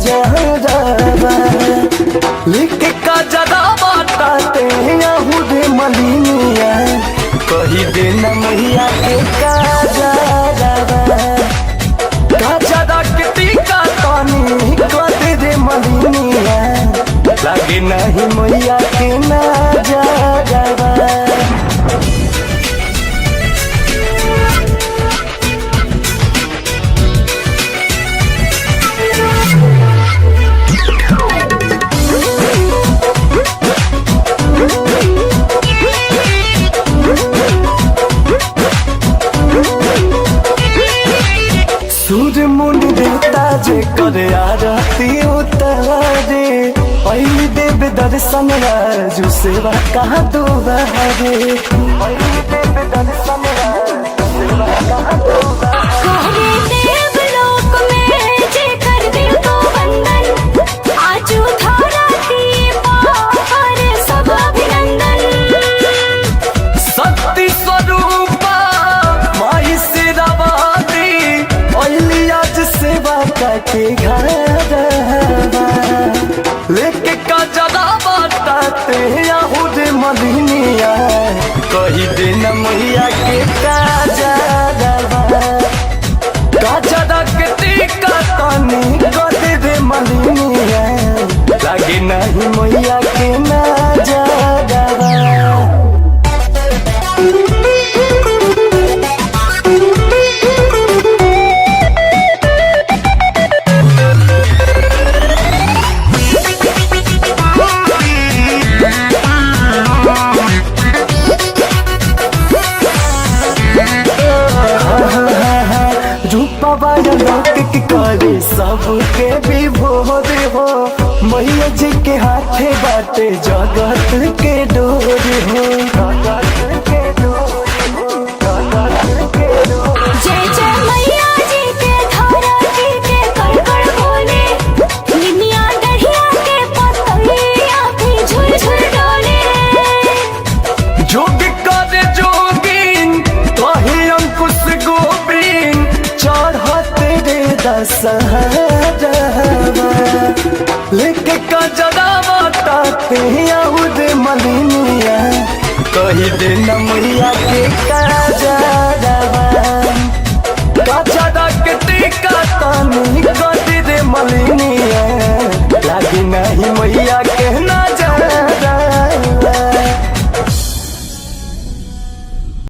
कजरावा लिख कजरावा ताते यहूद मलिनिया कही देना मैया के कजरावा कजरा के टीका तानी कदे रे मलिनिया लागे नहीं मैया के नजरावा। सूर्य मुंड देवता जे करे आरती उतारे पहली देव दर्शन राजू सेवा कहाँ दुबारे पहली देव दर्शन राजू सेवा कहाँ दुबारे देवलोक में जे कर दिल को वंदन आजू धरती पर सब अभिनंदन। शक्ति स्वरूपा माई से रवादी आज सेवा करके घर लेके कजरावा ताते यहूद मलिनिया कही देना मैया के कजरावा कजरा के टीका तानी कदे रे मलिनिया लागे नहीं मैया के नजरावा। लौकिक करे सबके विभोर हो मैया जी के हाथे बाटे जगत के डोर हो जय जय मैया जी के धरती के कड़कड़ बोले निमिया डढ़िया के पतैया भी झुल झुल डोले। जोग करे जोगिन कहे अंकुश गोविंद चढ़ते रे दशहरावा लेके कजरावा ताते यहूद मलिनिया कही देना मैया के